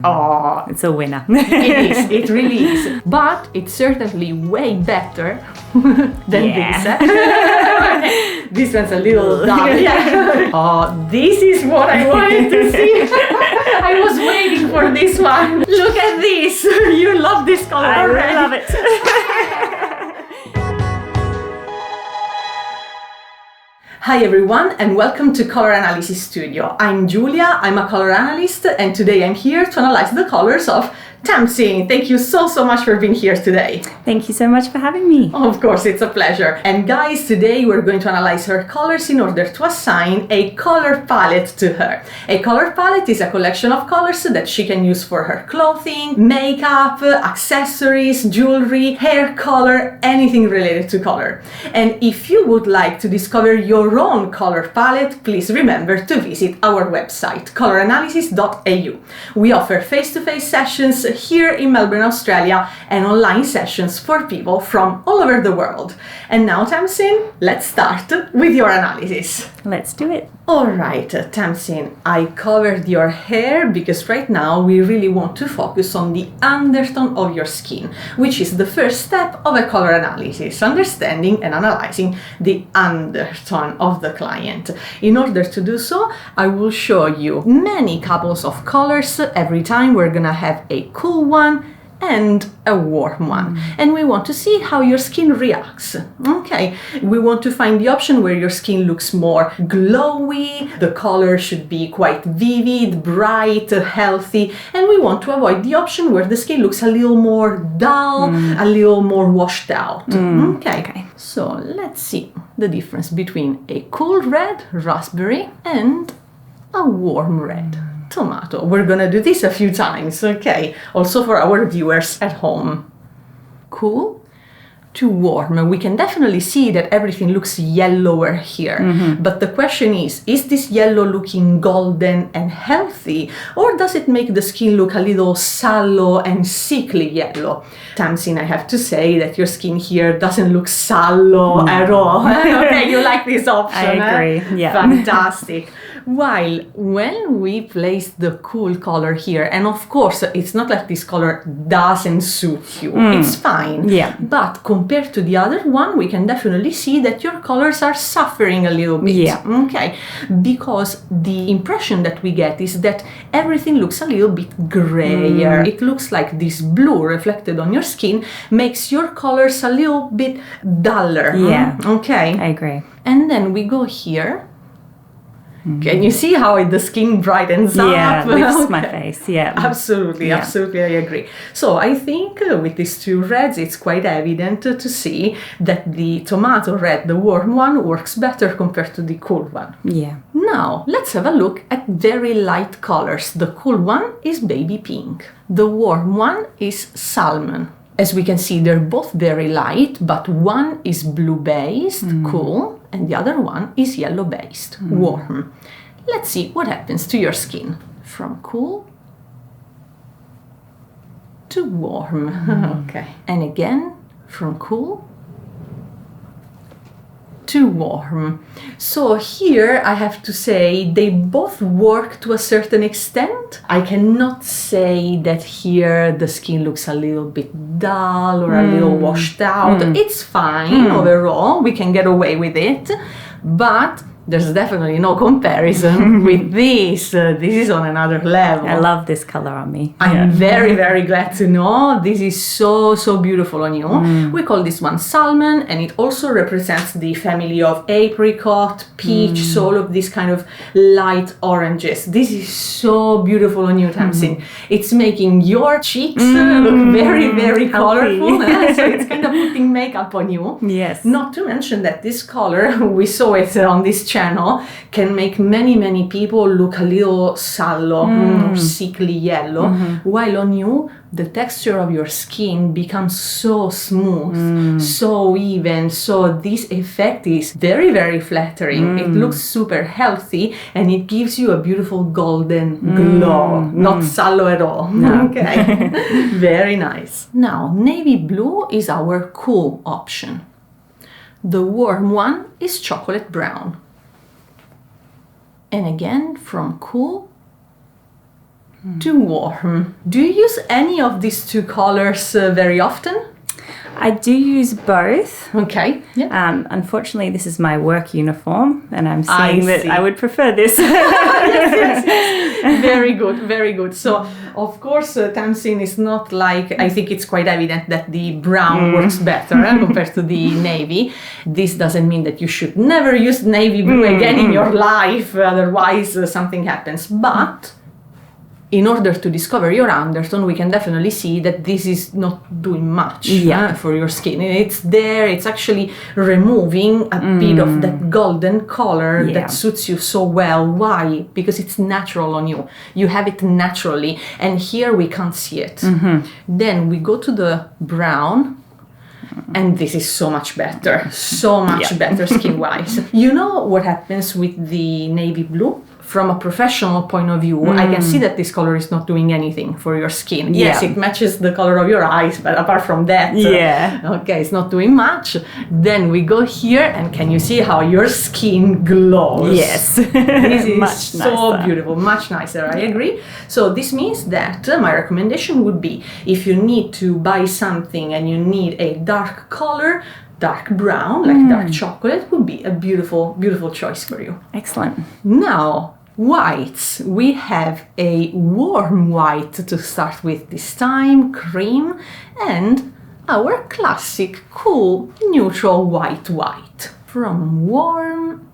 Oh, It's a winner. it is, it really is. But it's certainly way better than this. This one's a little dumb. Yeah. Oh, this is what I wanted to see. I was waiting for this one. Look at this. You love this color already. I love it. Hi everyone and welcome to Color Analysis Studio. I'm Giulia, I'm a color analyst and today I'm here to analyze the colors of Tamsin. Thank you so much for being here today. Thank you so much for having me. Of course, it's a pleasure. And guys, today we're going to analyze her colors in order to assign a color palette to her. A color palette is a collection of colors that she can use for her clothing, makeup, accessories, jewelry, hair color, anything related to color. And if you would like to discover your own color palette, please remember to visit our website, coloranalysis.au. We offer face-to-face sessions here in Melbourne, Australia, and online sessions for people from all over the world. And now, Tamsin, let's start with your analysis. Let's do it. All right, Tamsin, I covered your hair because right now we really want to focus on the undertone of your skin, which is the first step of a color analysis, understanding and analyzing the undertone of the client. In order to do so, I will show you many couples of colors. Every time we're gonna have a cool one and a warm one, and we want to see how your skin reacts. Okay, we want to find the option where your skin looks more glowy, the color should be quite vivid, bright, healthy, and we want to avoid the option where the skin looks a little more dull, a little more washed out. Okay, so let's see the difference between a cool red, raspberry, and a warm red, tomato. We're gonna do this a few times, okay? Also for our viewers at home. Cool to warm. We can definitely see that everything looks yellower here. But the question is this yellow looking golden and healthy, or does it make the skin look a little sallow and sickly yellow? Tamsin, I have to say that your skin here doesn't look sallow at all. Okay, you like this option? I agree, yeah. Fantastic. While when we place the cool color here, and of course it's not like this color doesn't suit you, it's fine. Yeah. But compared to the other one, we can definitely see that your colors are suffering a little bit. Yeah. Okay. Because the impression that we get is that everything looks a little bit grayer. It looks like this blue reflected on your skin makes your colors a little bit duller. Yeah. Okay. I agree. And then we go here. Can you see how the skin brightens up? Yeah, lifts my face, yeah. Absolutely, absolutely, I agree. So I think with these two reds, it's quite evident to see that the tomato red, the warm one, works better compared to the cool one. Yeah. Now, let's have a look at very light colors. The cool one is baby pink. The warm one is salmon. As we can see, they're both very light, but one is blue-based, cool, and the other one is yellow-based, warm. Let's see what happens to your skin. From cool to warm. Okay. And again, from cool to warm. So here I have to say they both work to a certain extent. I cannot say that here the skin looks a little bit dull or a little washed out. It's fine overall, we can get away with it, but there's definitely no comparison with this. This is on another level. I love this color on me. I'm very glad to know. This is so beautiful on you. We call this one salmon, and it also represents the family of apricot, peach, so all of these kind of light oranges. This is so beautiful on you, Tamsin. It's making your cheeks look very colorful. So it's kind of putting makeup on you. Yes. Not to mention that this color, we saw it on this channel, can make many people look a little sallow or sickly yellow, while on you the texture of your skin becomes so smooth, so even, so this effect is very flattering. It looks super healthy and it gives you a beautiful golden glow, not sallow at all. No. Okay. Very nice. Now, navy blue is our cool option. The warm one is chocolate brown. And again, from cool to warm. Do you use any of these two colors very often? I do use both. Okay. Yeah. Unfortunately, this is my work uniform, and I'm I seeing that see. I would prefer this. Yes. Very good, very good. So, of course, Tamsin is not like, I think it's quite evident that the brown works better compared to the navy. This doesn't mean that you should never use navy blue again in your life, otherwise something happens. But in order to discover your undertone, we can definitely see that this is not doing much for your skin. It's there, it's actually removing a bit of that golden color that suits you so well. Why? Because it's natural on you. You have it naturally, and here we can't see it. Then we go to the brown, and this is so much better, better skin-wise. You know what happens with the navy blue? From a professional point of view, I can see that this color is not doing anything for your skin. Yes, it matches the color of your eyes, but apart from that, okay, it's not doing much. Then we go here, and can you see how your skin glows? Yes. This is Much so nicer. beautiful, much nicer, I agree. So this means that my recommendation would be, if you need to buy something and you need a dark color, dark brown, like dark chocolate, would be a beautiful, beautiful choice for you. Excellent. Now, whites. We have a warm white to start with this time, cream, and our classic, cool, neutral white. From warm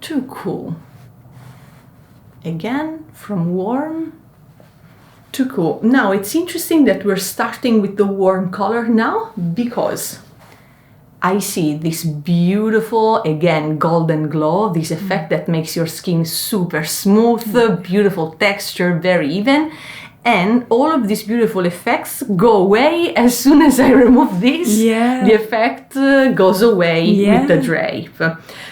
to cool. Again, from warm to cool. Now, it's interesting that we're starting with the warm color now, because I see this beautiful, again, golden glow, this effect that makes your skin super smooth, beautiful texture, very even. And all of these beautiful effects go away as soon as I remove this. Yeah. The effect goes away with the drape.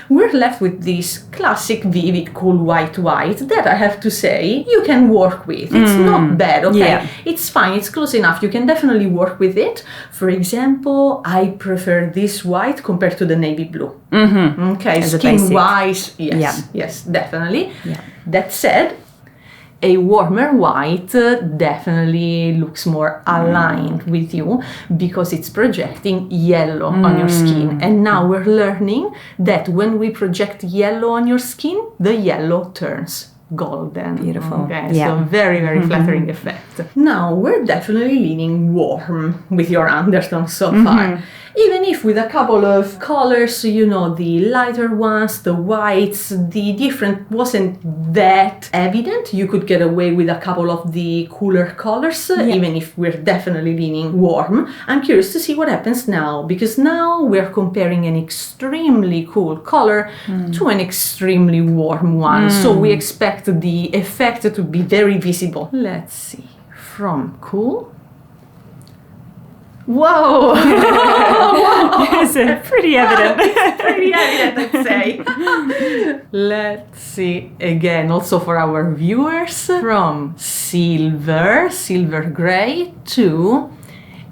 We're left with this classic, vivid, cool white that I have to say you can work with. It's not bad, okay? Yeah. It's fine, it's close enough. You can definitely work with it. For example, I prefer this white compared to the navy blue. Okay, As a basic. skin-wise, yes, definitely. Yeah. That said, a warmer white definitely looks more aligned with you because it's projecting yellow on your skin. And now we're learning that when we project yellow on your skin, the yellow turns golden. Beautiful. Okay, Yeah. so very, very flattering effect. Now we're definitely leaning warm with your undertone so far. Even if with a couple of colors, you know, the lighter ones, the whites, the different wasn't that evident. You could get away with a couple of the cooler colors, even if we're definitely leaning warm. I'm curious to see what happens now, because now we're comparing an extremely cool color to an extremely warm one. So we expect the effect to be very visible. Let's see. From cool. Whoa! It's pretty evident. Pretty evident, I'd say. Let's see again, also for our viewers, from silver gray to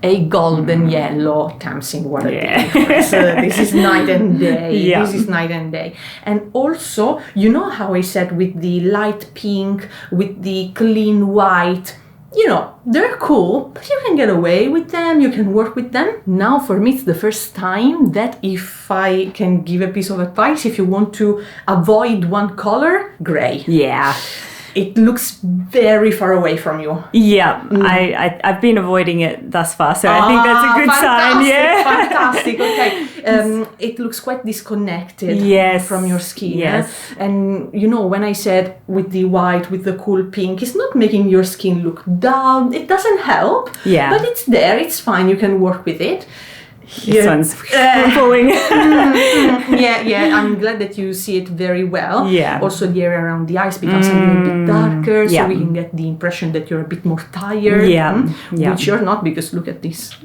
a golden yellow. Tamsin, what a difference. This is night and day. This is night and day. And also, you know how I said with the light pink, with the clean white, you know, they're cool, but you can get away with them, you can work with them. Now, for me, it's the first time that if I can give a piece of advice, if you want to avoid one color, gray. Yeah. It looks very far away from you. Yeah, I've been avoiding it thus far, so I think that's a good sign. Yeah, Fantastic. Okay, it looks quite disconnected from your skin. Yes, and you know, when I said with the white, with the cool pink, it's not making your skin look dull. It doesn't help. Yeah, but it's there. It's fine. You can work with it. This one's falling. I'm glad that you see it very well. Yeah. Also, the area around the eyes becomes a little bit darker, so we can get the impression that you're a bit more tired. Which you're not, because look at this.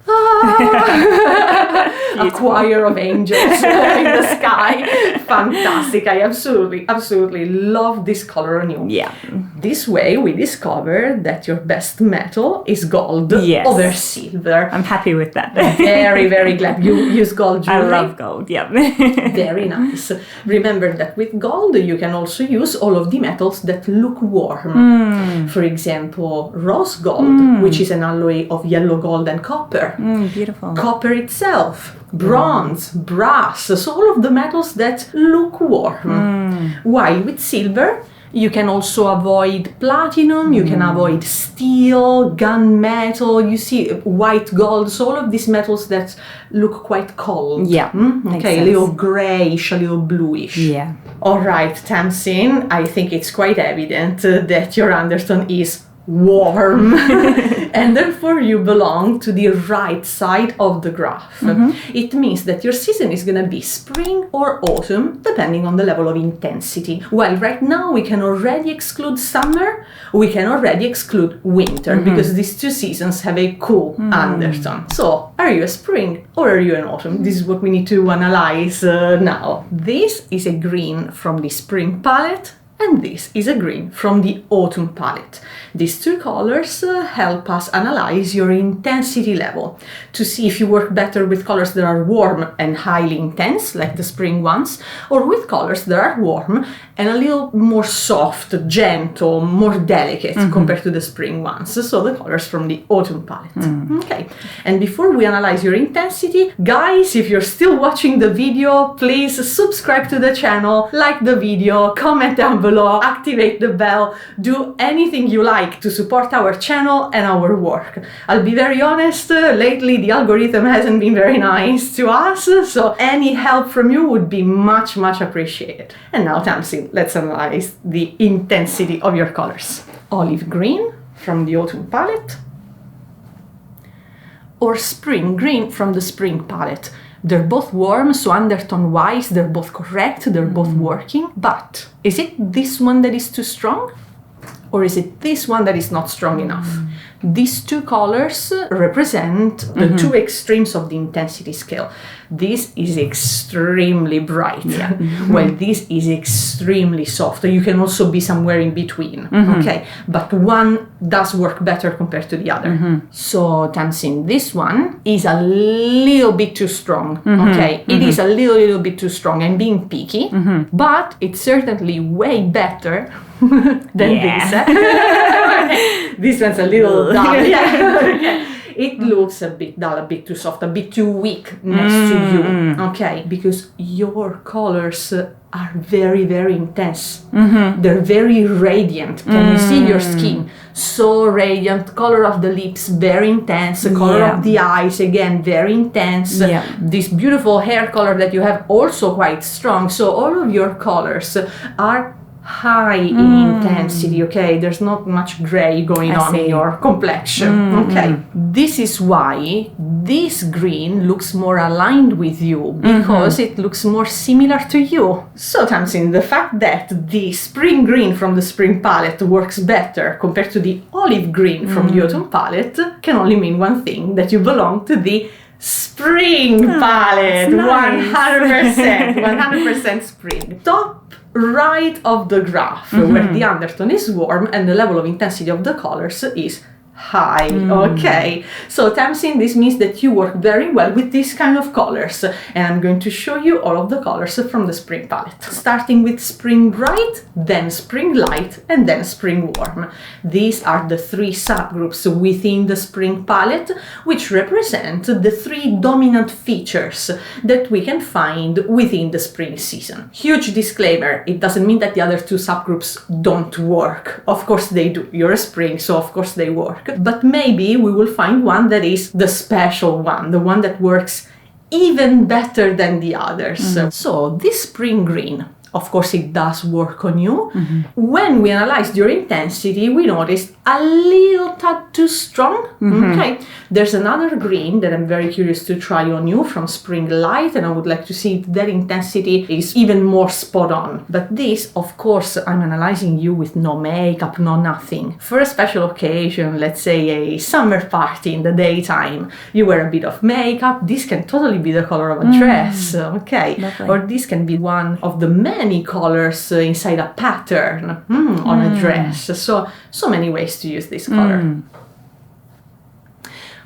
a choir of angels in the sky. Fantastic. I absolutely love this color on you. Yeah. This way we discovered that your best metal is gold over silver. I'm happy with that. Very, very glad you use gold jewelry. I love gold, yeah. Very nice. Remember that with gold you can also use all of the metals that look warm. For example, rose gold, which is an alloy of yellow gold and copper. Beautiful. Copper itself, bronze, brass, so all of the metals that look warm. While with silver, you can also avoid platinum, you can avoid steel, gunmetal, you see white gold, so all of these metals that look quite cold. Yeah. Okay, a little grayish, a little bluish. Yeah. All right, Tamsin, I think it's quite evident that your undertone is warm and therefore you belong to the right side of the graph. It means that your season is going to be spring or autumn depending on the level of intensity. Well, right now we can already exclude summer, we can already exclude winter because these two seasons have a cool undertone. So are you a spring or are you an autumn? This is what we need to analyze now. This is a green from the spring palette and this is a green from the autumn palette. These two colors help us analyze your intensity level to see if you work better with colors that are warm and highly intense, like the spring ones, or with colors that are warm and a little more soft, gentle, more delicate compared to the spring ones. So the colors from the autumn palette. Okay, and before we analyze your intensity, guys, if you're still watching the video, please subscribe to the channel, like the video, comment down below, activate the bell, do anything you like to support our channel and our work. I'll be very honest, lately the algorithm hasn't been very nice to us, so any help from you would be much appreciated. And now, Tamsin, let's analyze the intensity of your colors. Olive green from the autumn palette or spring green from the spring palette. They're both warm, so undertone-wise, they're both correct, they're both working. But is it this one that is too strong? Or is it this one that is not strong enough? These two colors represent the two extremes of the intensity scale. This is extremely bright, while this is extremely soft. You can also be somewhere in between, okay? But one does work better compared to the other. So, Tamsin, this one is a little bit too strong, okay? It is a little bit too strong. I'm being picky, but it's certainly way better than this. This one's a little dull. It looks a bit dull, a bit too soft, a bit too weak next to you. Okay, because your colors are very intense. They're very radiant. Can you see your skin? So radiant. Color of the lips, very intense. The color of the eyes, again, very intense. This beautiful hair color that you have, also quite strong. So all of your colors are high in intensity, okay? There's not much gray going on in your complexion, okay? This is why this green looks more aligned with you, because it looks more similar to you. So, Tamsin, the fact that the spring green from the spring palette works better compared to the olive green from the autumn palette can only mean one thing, that you belong to the spring palette. Nice. 100% spring. Top right of the graph, where the undertone is warm and the level of intensity of the colors is high. Okay, so Tamsin, this means that you work very well with these kind of colors, and I'm going to show you all of the colors from the spring palette, starting with spring bright, then spring light, and then spring warm. These are the three subgroups within the spring palette, which represent the three dominant features that we can find within the spring season. Huge disclaimer, it doesn't mean that the other two subgroups don't work. Of course they do. You're a spring, so of course they work. But maybe we will find one that is the special one, the one that works even better than the others. So this spring green Of course, it does work on you. When we analyzed your intensity, we noticed a little tad too strong. Okay. There's another green that I'm very curious to try on you from Spring Light, and I would like to see if that intensity is even more spot on. But this, of course, I'm analyzing you with no makeup, no nothing. For a special occasion, let's say a summer party in the daytime, you wear a bit of makeup. This can totally be the color of a dress. Okay. Lovely. Or this can be one of the many colors inside a pattern on a dress. So many ways to use this color.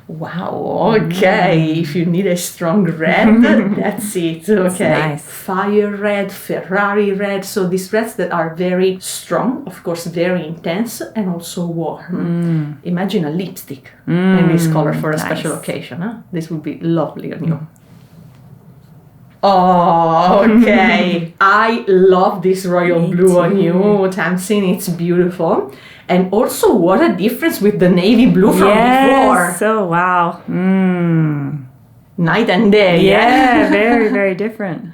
Wow, okay. If you need a strong red, that's it. Okay. Nice. Fire red, Ferrari red. So these reds that are very strong, of course, very intense and also warm. Imagine a lipstick in this color for a special occasion. Huh? This would be lovely on you. Oh, okay. I love this royal blue on you, Tamsin. It's beautiful. And also, what a difference with the navy blue from before. So, wow. Night and day. Yeah, very, very different.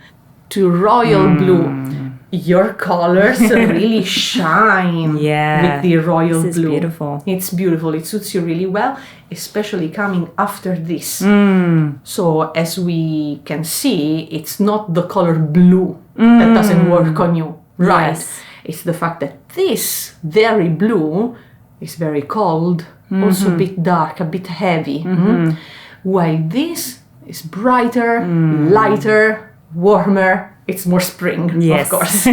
To royal blue. Your colors really shine with the royal this is blue. Beautiful. It's beautiful. It suits you really well, especially coming after this. So as we can see, it's not the color blue that doesn't work on you, right? Yes. It's the fact that this very blue is very cold, also a bit dark, a bit heavy. While this is brighter, lighter, warmer. It's more spring, of course.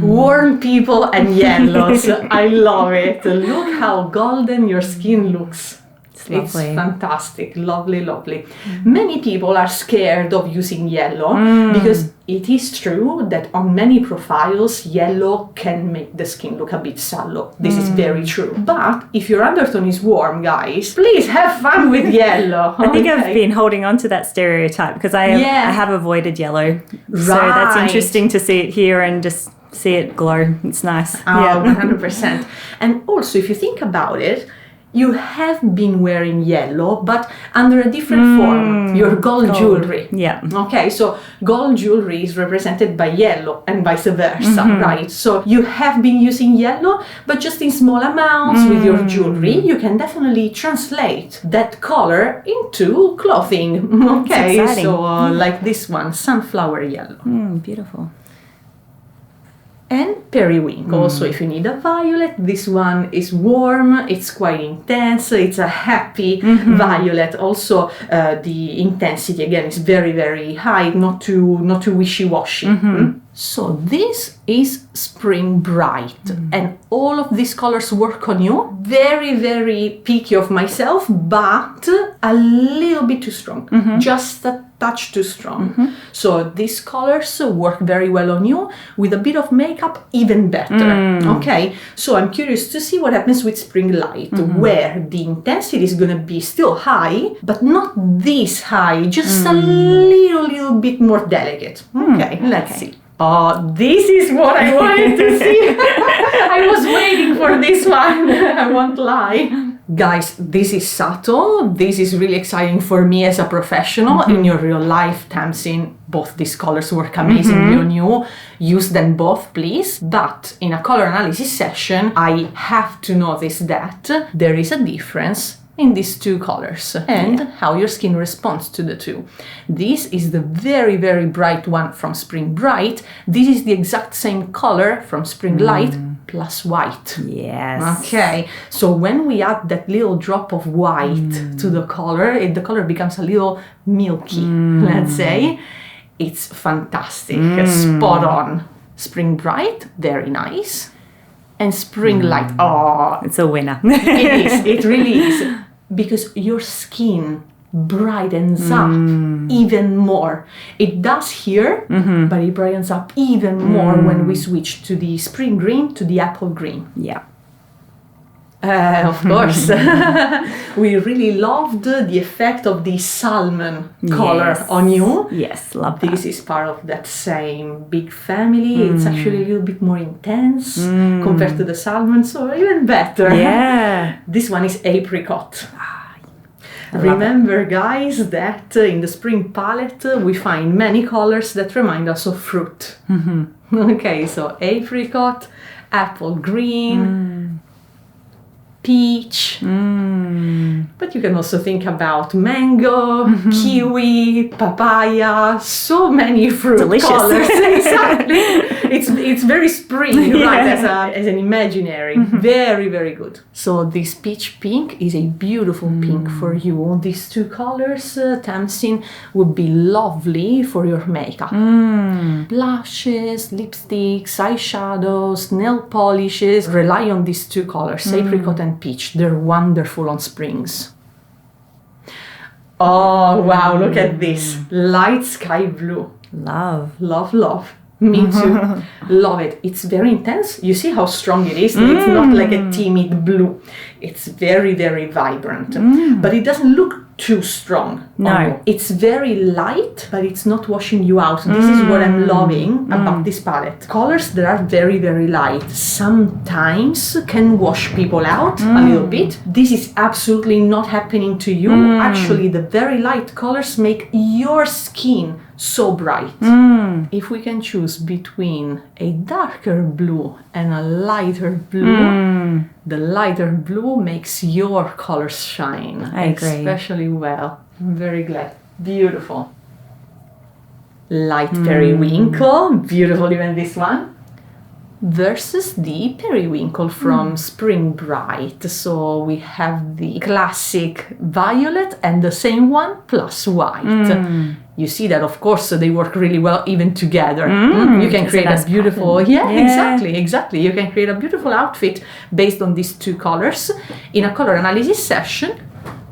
Warm people and yellows. I love it. Look how golden your skin looks. It's fantastic. Lovely, lovely. Many people are scared of using yellow because it is true that on many profiles, yellow can make the skin look a bit sallow. This is very true. But if your undertone is warm, guys, please have fun with yellow. I think I've been holding on to that stereotype because I have avoided yellow. So that's interesting to see it here and just see it glow. It's nice. 100%. And also, if you think about it, you have been wearing yellow, but under a different form. Your gold jewelry. Yeah. Okay, so gold jewelry is represented by yellow and vice versa, right? So you have been using yellow, but just in small amounts with your jewelry, you can definitely translate that color into clothing. Okay, so like this one, sunflower yellow. Beautiful. And periwinkle. So if you need a violet, this one is warm, it's quite intense, it's a happy violet. Also the intensity again is very, very high, not too wishy-washy. So this is Spring Bright, and all of these colors work on you. Very, very picky of myself, but a little bit too strong, just a touch too strong. So these colors work very well on you. With a bit of makeup, even better. Okay, so I'm curious to see what happens with Spring Light, where the intensity is gonna be still high, but not this high, just a little bit more delicate. Okay, let's see. Oh, this is what I wanted to see. I was waiting for this one. I won't lie. Guys, this is subtle. This is really exciting for me as a professional. In your real life, Tamsin, both these colors work amazingly on you. Use them both, please. But in a color analysis session, I have to notice that there is a difference in these two colors and how your skin responds to the two. This is the very, very bright one from Spring Bright. This is the exact same color from Spring Light plus white. Yes. Okay, so when we add that little drop of white to the color becomes a little milky, let's say. It's fantastic, spot on. Spring Bright, very nice. And Spring Light, it's a winner. It is, it really is. Because your skin brightens up even more. It does here, but it brightens up even more when we switch to the spring green to the apple green. Yeah. Of course. We really loved the effect of the salmon color on you. Yes, love that. This is part of that same big family. It's actually a little bit more intense compared to the salmon, so even better. Yeah. This one is apricot. Remember, guys, that in the spring palette we find many colors that remind us of fruit. Okay, so apricot, apple green, peach, but you can also think about mango, kiwi, papaya, so many fruit colors. Exactly. It's very spring, right, as an imaginary. Very, very good. So this peach pink is a beautiful pink for you. These two colors, Tamsin, would be lovely for your makeup. Blushes, lipsticks, eyeshadows, nail polishes, rely on these two colors, apricot and peach. They're wonderful on springs. Oh, wow, look at this. Light sky blue. Love. Love, love. Me too. Love it. It's very intense. You see how strong it is? It's not like a timid blue. It's very, very vibrant. But it doesn't look too strong. No. It's very light, but it's not washing you out. This is what I'm loving about this palette. Colors that are very, very light sometimes can wash people out a little bit. This is absolutely not happening to you. Actually, the very light colors make your skin so bright. If we can choose between a darker blue and a lighter blue, the lighter blue makes your colors shine. I agree. Especially well. I'm very glad. Beautiful. Light periwinkle. Beautiful, even this one. Versus the periwinkle from Spring Bright. So we have the classic violet and the same one plus white. You see that, of course, they work really well even together. You can create a beautiful... Exactly. You can create a beautiful outfit based on these two colors. In a color analysis session,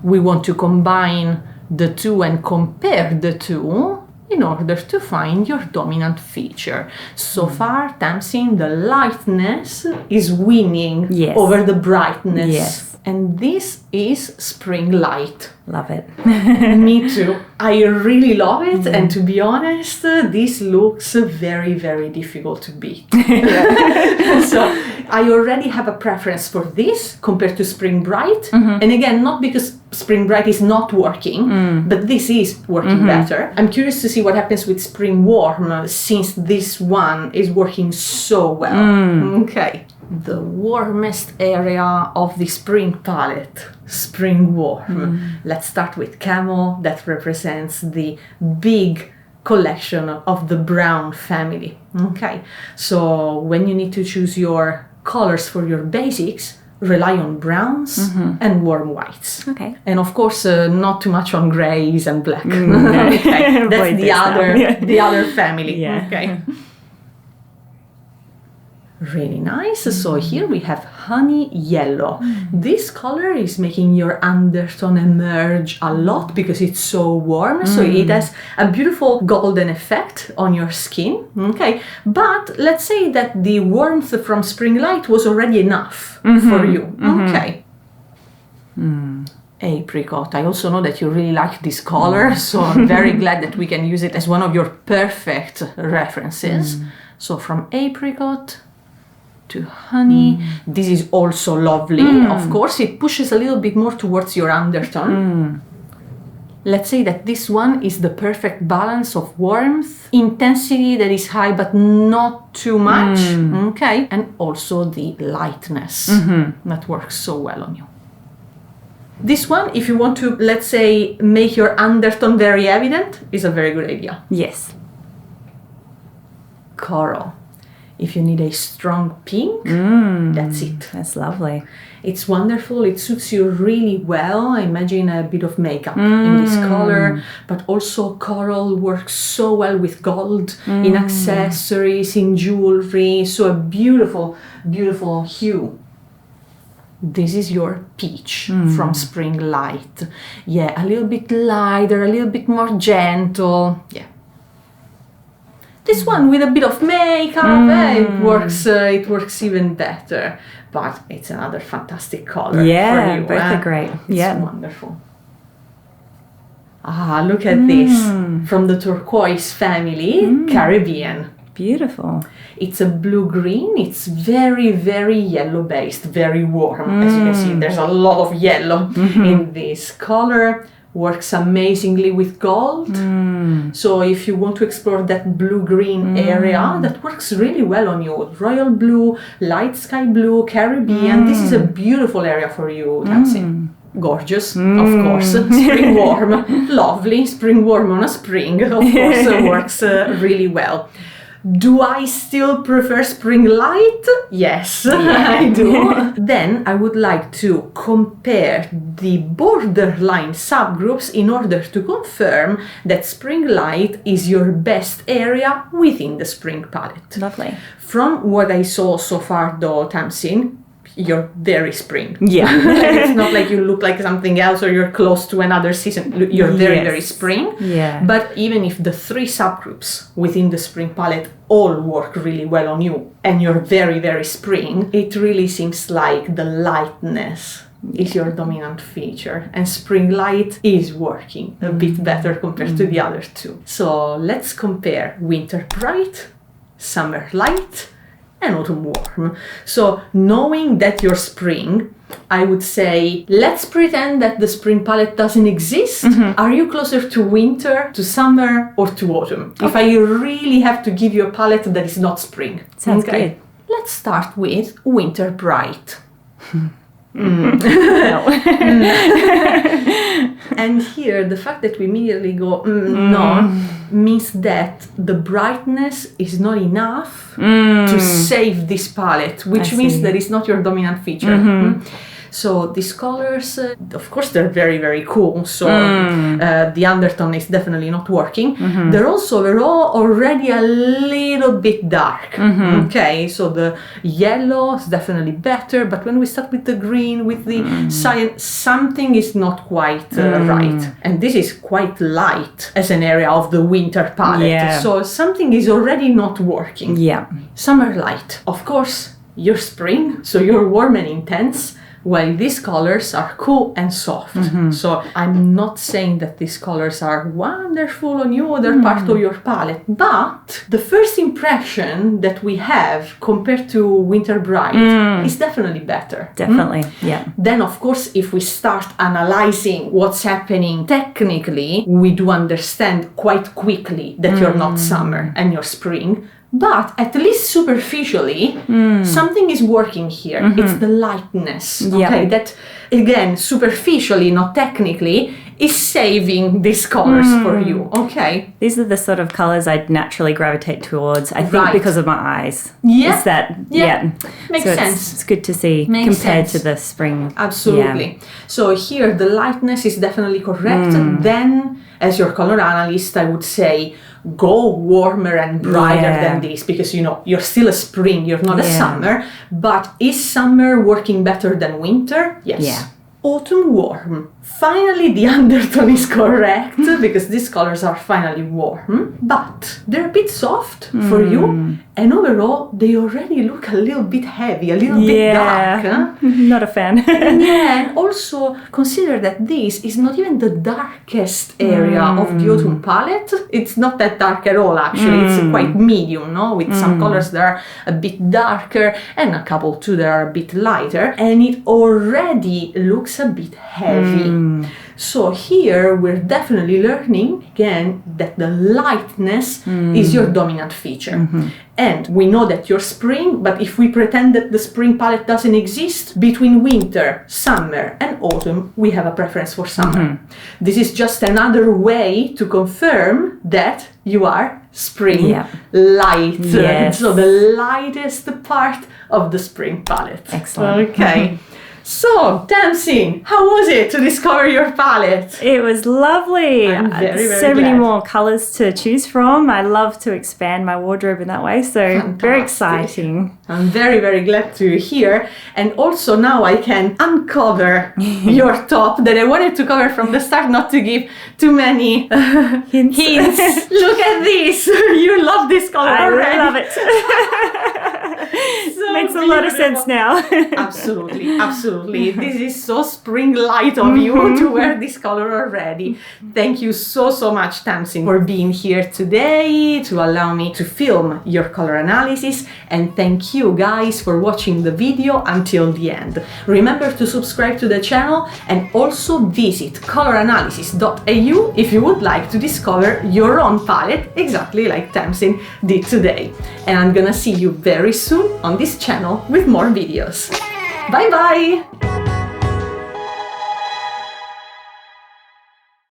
we want to combine the two and compare the two in order to find your dominant feature. So far, Tamsin, the lightness is winning over the brightness. Yes. And this is Spring Light. Love it. Me too. I really love it. And to be honest, this looks very, very difficult to beat. So I already have a preference for this compared to Spring Bright. And again, not because Spring Bright is not working, but this is working better. I'm curious to see what happens with Spring Warm since this one is working so well. Okay. The warmest area of the spring palette, Spring Warm. Let's start with camel. That represents the big collection of the brown family. Okay, so when you need to choose your colors for your basics, rely on browns and warm whites. Okay. And of course, not too much on grays and black. Okay. That's the other family. Yeah. Okay. Really nice. So here we have honey yellow. This color is making your undertone emerge a lot because it's so warm. So it has a beautiful golden effect on your skin. Okay, but let's say that the warmth from Spring Light was already enough for you. Okay. Apricot. I also know that you really like this color, so I'm very glad that we can use it as one of your perfect references. So from apricot to honey. This is also lovely. Of course, it pushes a little bit more towards your undertone. Let's say that this one is the perfect balance of warmth, intensity that is high but not too much, okay? And also the lightness that works so well on you. This one, if you want to, let's say, make your undertone very evident, is a very good idea. Yes. Coral. If you need a strong pink, that's it. That's lovely. It's wonderful. It suits you really well. Imagine a bit of makeup in this color, but also coral works so well with gold in accessories, in jewelry. So a beautiful, beautiful hue. This is your peach from Spring Light. Yeah, a little bit lighter, a little bit more gentle. Yeah. This one with a bit of makeup, it works even better. But it's another fantastic color for you. Both are great. It's wonderful. Ah, look at this. From the turquoise family, Caribbean. Beautiful. It's a blue-green. It's very, very yellow-based, very warm. As you can see, there's a lot of yellow in this color. Works amazingly with gold. So if you want to explore that blue-green area, that works really well on you. Royal blue, light sky blue, Caribbean. This is a beautiful area for you, Tamsin. Gorgeous, of course. Spring warm, lovely. Spring warm on a spring, of course, works really well. Do I still prefer spring light? Yes, I do. Then I would like to compare the borderline subgroups in order to confirm that spring light is your best area within the spring palette. Lovely. From what I saw so far though, Tamsin, you're very spring. Yeah. It's not like you look like something else or you're close to another season. You're very, very spring. Yeah. But even if the 3 subgroups within the spring palette all work really well on you and you're very, very spring, it really seems like the lightness is your dominant feature, and spring light is working a bit better compared to the other 2. So let's compare winter bright, summer light, and autumn warm. So knowing that you're spring, I would say, let's pretend that the spring palette doesn't exist. Are you closer to winter, to summer, or to autumn? Okay. If I really have to give you a palette that is not spring. Sounds good. Let's start with winter bright. And here, the fact that we immediately go, no, means that the brightness is not enough to save this palette, which means that it's not your dominant feature. So these colors, of course, they're very, very cool. So the undertone is definitely not working. They're all already a little bit dark. Okay, so the yellow is definitely better. But when we start with the green, with the cyan, something is not quite right. And this is quite light as an area of the winter palette. Yeah. So something is already not working. Yeah. Summer light. Of course, you're spring, so you're warm and intense. While these colors are cool and soft. So I'm not saying that these colors are wonderful on you or they're part of your palette, but the first impression that we have compared to winter bright is definitely better. Definitely, yeah. Then of course, if we start analyzing what's happening technically, we do understand quite quickly that you're not summer and you're spring. But at least superficially, something is working here. It's the lightness, okay? That, again, superficially, not technically, is saving these colors for you, okay? These are the sort of colours I'd naturally gravitate towards, I think, because of my eyes. Yeah. Is that, Makes so sense. It's good to see compared to the spring. Absolutely. Yeah. So here, the lightness is definitely correct. Then, as your color analyst, I would say, go warmer and brighter than this, because you're still a spring, you're not a summer. But is summer working better than winter? Yes. Yeah. Autumn warm. Finally, the undertone is correct because these colors are finally warm, but they're a bit soft for you, and overall they already look a little bit heavy, a little bit dark. Huh? Not a fan. And also consider that this is not even the darkest area of the autumn palette. It's not that dark at all, actually. It's quite medium, no? With some colors that are a bit darker and a couple too that are a bit lighter, and it already looks a bit heavy. So here we're definitely learning again that the lightness is your dominant feature. And we know that you're spring, but if we pretend that the spring palette doesn't exist, between winter, summer and autumn, we have a preference for summer. This is just another way to confirm that you are spring light. Yes. So the lightest part of the spring palette. Excellent. Okay. So, Tamsin, how was it to discover your palette? It was lovely. I'm very, very so glad. many more colours to choose from. I love to expand my wardrobe in that way, so Fantastic. Very exciting. I'm very, very glad to hear. And also now I can uncover your top that I wanted to cover from the start, not to give too many hints. Look at this. You love this color already. I love it. So makes a lot of sense now. Absolutely, absolutely. This is so spring light of you to wear this color already. Thank you so much, Tamsin, for being here today to allow me to film your color analysis, and thank you guys for watching the video until the end. Remember to subscribe to the channel and also visit coloranalysis.eu if you would like to discover your own palette exactly like Tamsin did today. And I'm gonna see you very soon on this channel with more videos. Bye bye!